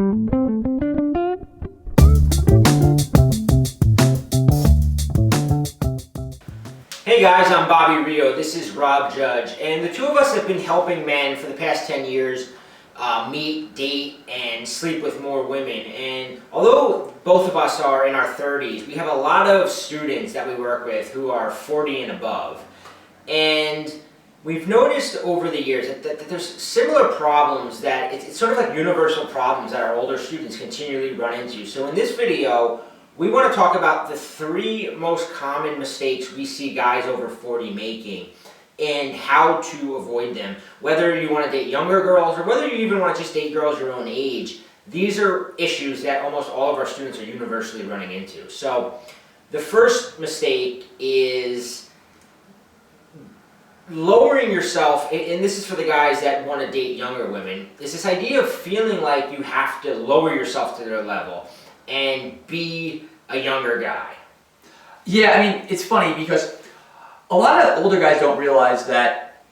Hey guys, I'm Bobby Rio, this is Rob Judge, and the two of us have been helping men for the past 10 years meet, date, and sleep with more women. And although both of us are in our 30s, we have a lot of students that we work with who are 40 and above. And we've noticed over the years that there's similar problems that it's sort of like universal problems that our older students continually run into. So in this video, we want to talk about the 3 most common mistakes we see guys over 40 making and how to avoid them. Whether you want to date younger girls or whether you even want to just date girls your own age, these are issues that almost all of our students are universally running into. So the first mistake is lowering yourself, and this is for the guys that want to date younger women, is this idea of feeling like you have to lower yourself to their level and be a younger guy. Yeah, I mean, it's funny because a lot of older guys don't realize that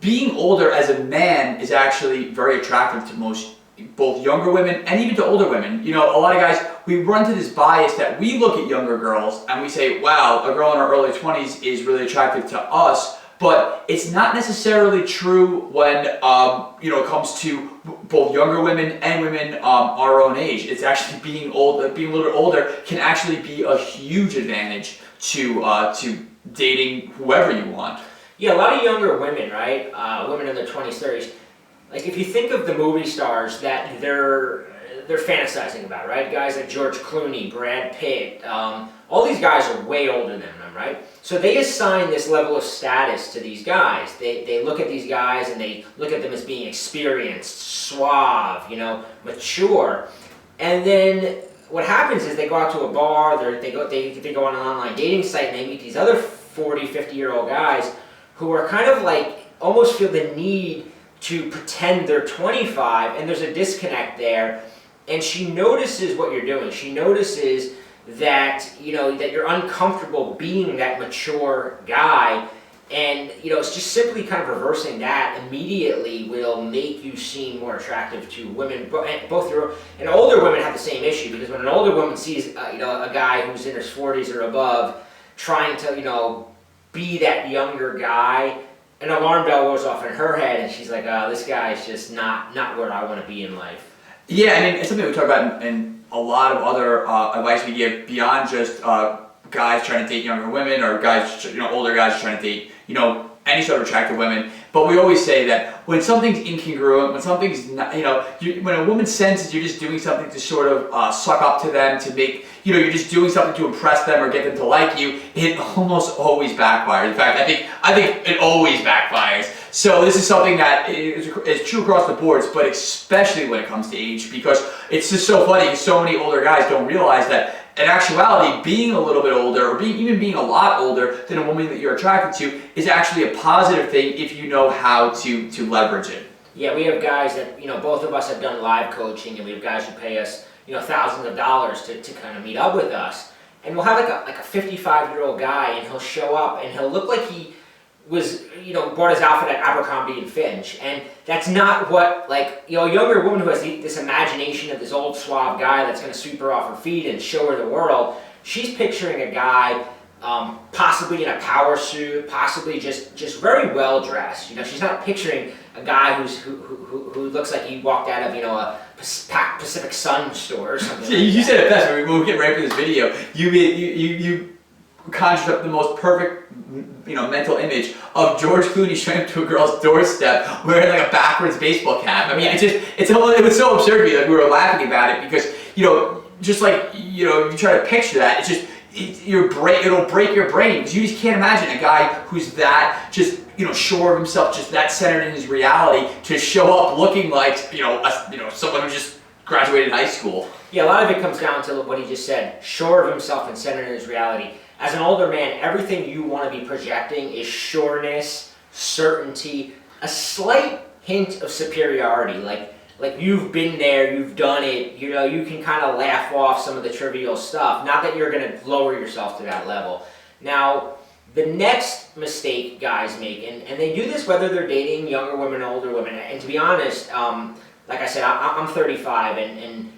being older as a man is actually very attractive to most, both younger women and even to older women. You know, a lot of guys, we run to this bias that we look at younger girls and we say, wow, a girl in her early 20s is really attractive to us. But it's not necessarily true when it comes to both younger women and women our own age. It's actually being older, being a little bit older can actually be a huge advantage to dating whoever you want. Yeah, a lot of younger women, right? Women in their 20s, 30s. Like if you think of the movie stars that they're fantasizing about, right? Guys like George Clooney, Brad Pitt, all these guys are way older than them, right? So they assign this level of status to these guys. They look at these guys and they look at them as being experienced, suave, mature. And then what happens is they go out to a bar, they go on an online dating site and they meet these other 40, 50-year-old guys who are kind of like, almost feel the need to pretend they're 25, and there's a disconnect there. And she notices what you're doing. She notices that that you're uncomfortable being that mature guy, and it's just simply kind of reversing that immediately will make you seem more attractive to women. And older women have the same issue, because when an older woman sees a guy who's in his 40s or above trying to be that younger guy, an alarm bell goes off in her head, and she's like, this guy is just not where I want to be in life. Yeah, I mean, it's something we talk about in a lot of other advice we give beyond just guys trying to date younger women or guys, older guys trying to date, any sort of attractive women. But we always say that when something's incongruent, when something's not, when a woman senses you're just doing something to sort of suck up to them, to make, you're just doing something to impress them or get them to like you, it almost always backfires. In fact, I think it always backfires. So this is something that is true across the boards, but especially when it comes to age, because it's just so funny because so many older guys don't realize that in actuality, being a little bit older, or even being a lot older than a woman that you're attracted to, is actually a positive thing if you know how to leverage it. Yeah, we have guys that, both of us have done live coaching, and we have guys who pay us, thousands of dollars to kind of meet up with us. And we'll have like a 55-year-old guy, and he'll show up, and he'll look like he was, bought his outfit at Abercrombie and Finch. And that's not what, a younger woman who has this imagination of this old suave guy that's going to sweep her off her feet and show her the world, she's picturing a guy possibly in a power suit, possibly just very well dressed. She's not picturing a guy who looks like he walked out of a Pacific Sun store or something. Yeah, you said it best when we get ready for this video. You conjured up the most perfect mental image of George Clooney showing up to a girl's doorstep wearing like a backwards baseball cap. I mean, it was so absurd to me that we were laughing about it because just like you try to picture that, it'll break your brain because you just can't imagine a guy who's that just sure of himself, just that centered in his reality, to show up looking like someone who just graduated high school. Yeah, a lot of it comes down to what he just said, sure of himself and centered in his reality. As an older man, everything you want to be projecting is sureness, certainty, a slight hint of superiority, like you've been there, you've done it, you can kind of laugh off some of the trivial stuff, not that you're going to lower yourself to that level. Now, the next mistake guys make, and they do this whether they're dating younger women or older women, and to be honest, like I said, I'm 35, and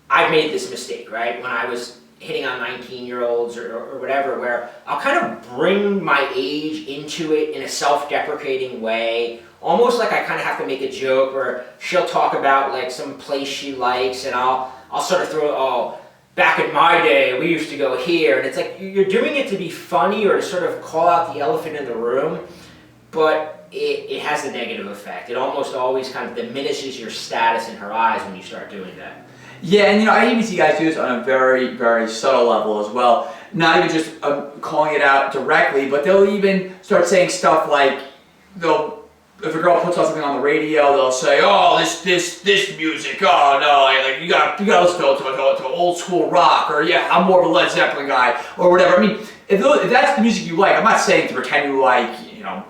I've made this mistake, right? When I was hitting on 19-year-olds or whatever, where I'll kind of bring my age into it in a self-deprecating way, almost like I kind of have to make a joke, where she'll talk about like some place she likes, and I'll sort of throw, oh, back in my day, we used to go here, and it's like you're doing it to be funny or to sort of call out the elephant in the room, but it has a negative effect. It almost always kind of diminishes your status in her eyes when you start doing that. Yeah, and I even see guys do this on a very, very subtle level as well. Not even just calling it out directly, but they'll even start saying stuff like, if a girl puts on something on the radio, they'll say, "Oh, this music. Oh no, like you gotta listen to old school rock," or "Yeah, I'm more of a Led Zeppelin guy," or whatever. I mean, if that's the music you like, I'm not saying to pretend you like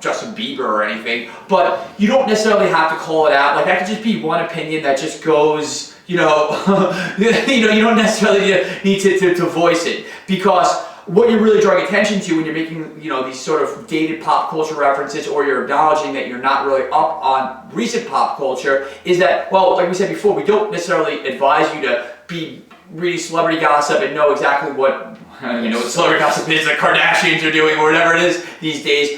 Justin Bieber or anything, but you don't necessarily have to call it out. Like that could just be one opinion that just goes. You don't necessarily need to voice it, because what you're really drawing attention to when you're making these sort of dated pop culture references, or you're acknowledging that you're not really up on recent pop culture, is that, well, like we said before, we don't necessarily advise you to be reading celebrity gossip and know exactly what what celebrity gossip is, the Kardashians are doing or whatever it is these days.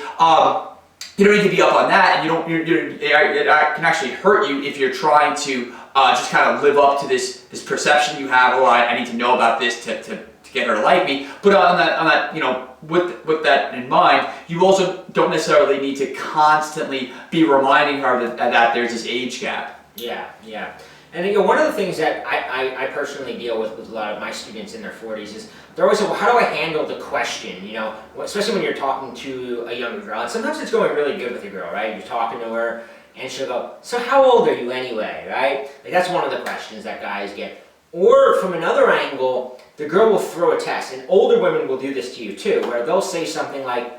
You don't need to be up on that, and it can actually hurt you if you're trying to just kind of live up to this perception you have. Oh, I need to know about this to get her to like me. But on that, with that in mind, you also don't necessarily need to constantly be reminding her that there's this age gap. Yeah. And one of the things that I personally deal with a lot of my students in their 40s is they're always saying, well, how do I handle the question? Especially when you're talking to a younger girl. And sometimes it's going really good with your girl, right? You're talking to her, and she'll go, "So how old are you anyway?" Right? Like that's one of the questions that guys get. Or from another angle, the girl will throw a test, and older women will do this to you too, where they'll say something like,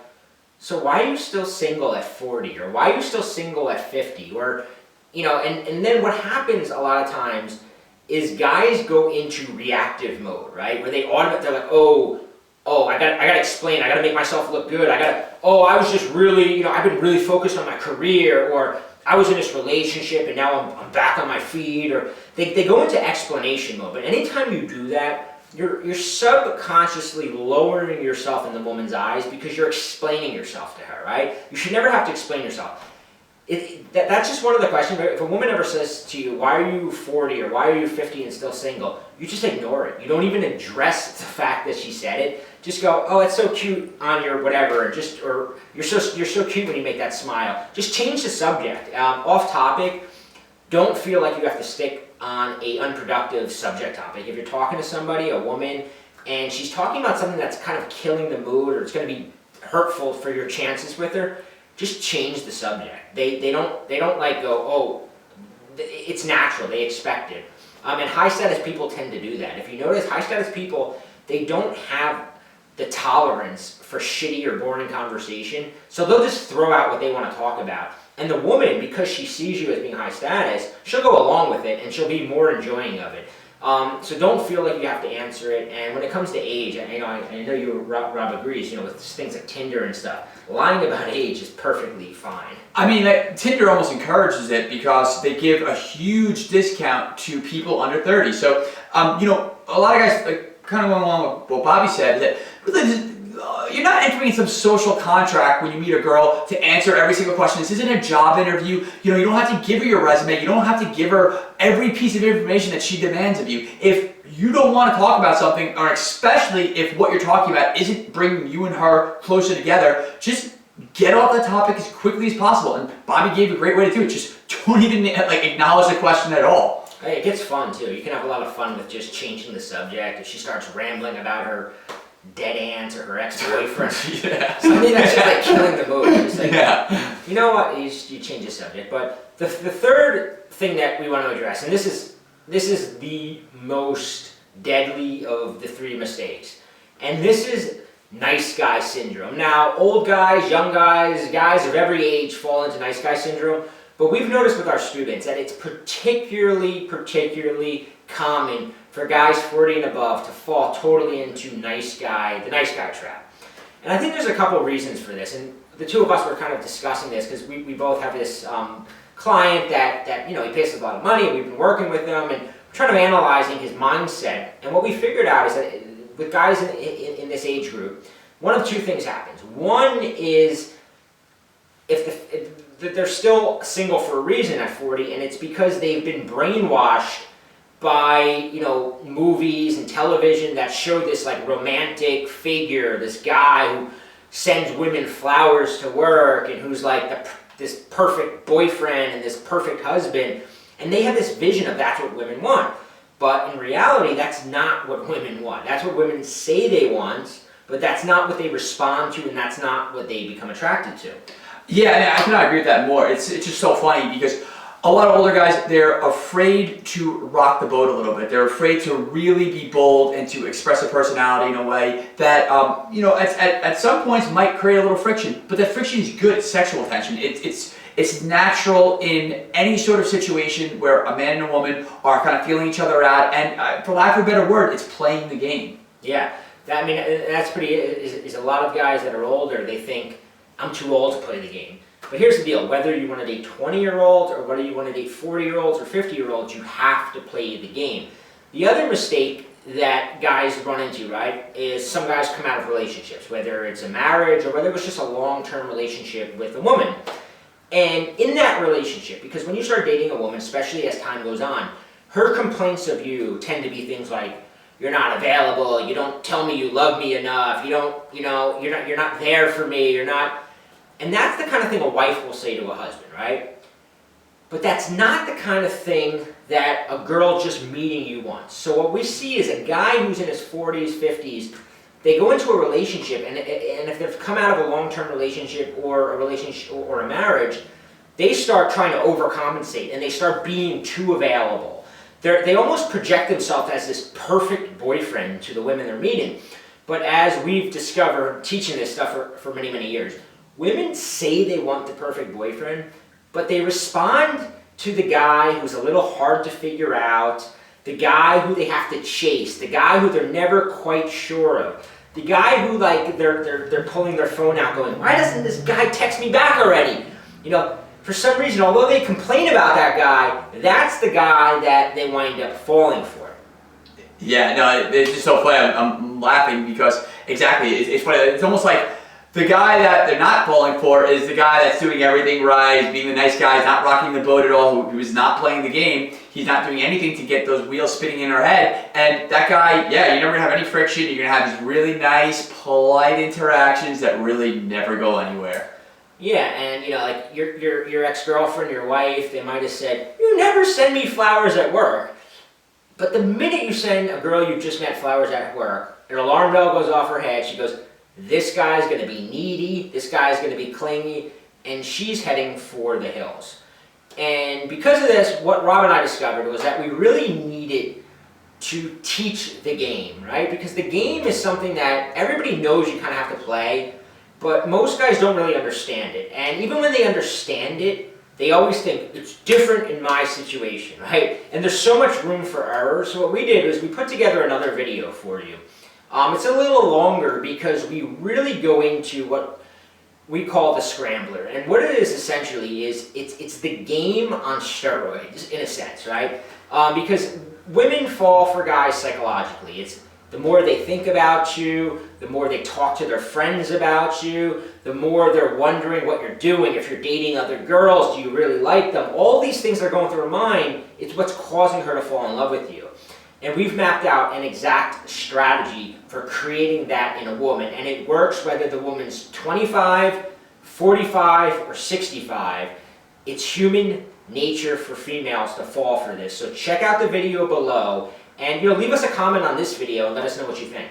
"So why are you still single at 40? Or why are you still single at 50? Or, and then what happens a lot of times is guys go into reactive mode, right? Where they're like, oh, I gotta explain, I gotta make myself look good, I was just really, I've been really focused on my career, or I was in this relationship and now I'm back on my feet, or they go into explanation mode. But anytime you do that, you're subconsciously lowering yourself in the woman's eyes because you're explaining yourself to her, right? You should never have to explain yourself. That's just one of the questions. If a woman ever says to you, "Why are you 40 or why are you 50 and still single?" you just ignore it. You don't even address the fact that she said it. Just go, "Oh, it's so cute on your whatever," or you're so cute when you make that smile. Just change the subject. Off topic. Don't feel like you have to stick on a unproductive subject topic. If you're talking to somebody, a woman, and she's talking about something that's kind of killing the mood, or it's going to be hurtful for your chances with her, just change the subject. They don't like go, "Oh, it's natural, they expect it." And high status people tend to do that. If you notice, high status people, they don't have the tolerance for shitty or boring conversation, so they'll just throw out what they want to talk about. And the woman, because she sees you as being high status, she'll go along with it and she'll be more enjoying of it. So don't feel like you have to answer it. And when it comes to age, I know you, Rob agrees, with things like Tinder and stuff, lying about age is perfectly fine. I mean, Tinder almost encourages it because they give a huge discount to people under 30. So, a lot of guys, kind of going along with what Bobby said, that really you're not entering some social contract when you meet a girl to answer every single question. This isn't a job interview. You don't have to give her your resume. You don't have to give her every piece of information that she demands of you. If you don't want to talk about something, or especially if what you're talking about isn't bringing you and her closer together, just get off the topic as quickly as possible. And Bobby gave a great way to do it. Just don't even acknowledge the question at all. It gets fun too. You can have a lot of fun with just changing the subject. If she starts rambling about her dead aunt or her ex-boyfriend, something that's just like killing the mood. It's like, you know what? You change the subject. But the third thing that we want to address, and this is the most deadly of the three mistakes, and this is nice guy syndrome. Now, old guys, young guys, guys of every age fall into nice guy syndrome. But we've noticed with our students that it's particularly common for guys 40 and above to fall totally into the nice guy trap. And I think there's a couple reasons for this. And the two of us were kind of discussing this because we both have this client that he pays us a lot of money, and we've been working with him, and we're trying to analyzing his mindset. And what we figured out is that with guys in this age group, one of two things happens. One is if they're still single for a reason at 40, and it's because they've been brainwashed by movies and television that show this like romantic figure, this guy who sends women flowers to work and who's like this perfect boyfriend and this perfect husband, and they have this vision of that's what women want. But in reality, that's not what women want. That's what women say they want, but that's not what they respond to, and that's not what they become attracted to. Yeah, and I cannot agree with that more. It's just so funny because a lot of older guys, they're afraid to rock the boat a little bit. They're afraid to really be bold and to express a personality in a way that, at some points might create a little friction. But that friction is good. It's sexual tension. It's natural in any sort of situation where a man and a woman are kind of feeling each other out. And for lack of a better word, it's playing the game. Yeah, that's pretty. Is a lot of guys that are older, they think, I'm too old to play the game. But here's the deal, whether you want to date 20-year-olds or whether you want to date 40-year-olds or 50-year-olds, you have to play the game. The other mistake that guys run into, right, is some guys come out of relationships, whether it's a marriage or whether it was just a long-term relationship with a woman. And in that relationship, because when you start dating a woman, especially as time goes on, her complaints of you tend to be things like, you're not available, you don't tell me you love me enough, you're not there for me, you're not. And that's the kind of thing a wife will say to a husband, right? But that's not the kind of thing that a girl just meeting you wants. So what we see is a guy who's in his 40s, 50s, they go into a relationship, and if they've come out of a long-term relationship or a marriage, they start trying to overcompensate, and they start being too available. They almost project themselves as this perfect boyfriend to the women they're meeting. But as we've discovered, teaching this stuff for many, many years, women say they want the perfect boyfriend, but they respond to the guy who's a little hard to figure out, the guy who they have to chase, the guy who they're never quite sure of, the guy who they're pulling their phone out going, why doesn't this guy text me back already? For some reason, although they complain about that guy, that's the guy that they wind up falling for. Yeah, no, it's just so funny. I'm laughing because exactly, it's funny. It's almost like the guy that they're not falling for is the guy that's doing everything right, being the nice guy, not rocking the boat at all, who is not playing the game. He's not doing anything to get those wheels spinning in her head. And that guy, yeah, you're never gonna have any friction. You're gonna have these really nice, polite interactions that really never go anywhere. Yeah, and like your ex-girlfriend, your wife, they might have said, you never send me flowers at work. But the minute you send a girl you just met flowers at work, an alarm bell goes off her head, she goes, this guy's going to be needy, this guy's going to be clingy, and she's heading for the hills. And because of this, what Rob and I discovered was that we really needed to teach the game, right? Because the game is something that everybody knows you kind of have to play, but most guys don't really understand it. And even when they understand it, they always think, it's different in my situation, right? And there's so much room for error. So what we did was we put together another video for you. It's a little longer because we really go into what we call the Scrambler. And what it is essentially is it's the game on steroids, in a sense, right? Because women fall for guys psychologically. It's the more they think about you, the more they talk to their friends about you, the more they're wondering what you're doing, if you're dating other girls, do you really like them? All these things that are going through her mind, it's what's causing her to fall in love with you. And we've mapped out an exact strategy for creating that in a woman. And it works whether the woman's 25, 45, or 65. It's human nature for females to fall for this. So check out the video below. And leave us a comment on this video and let us know what you think.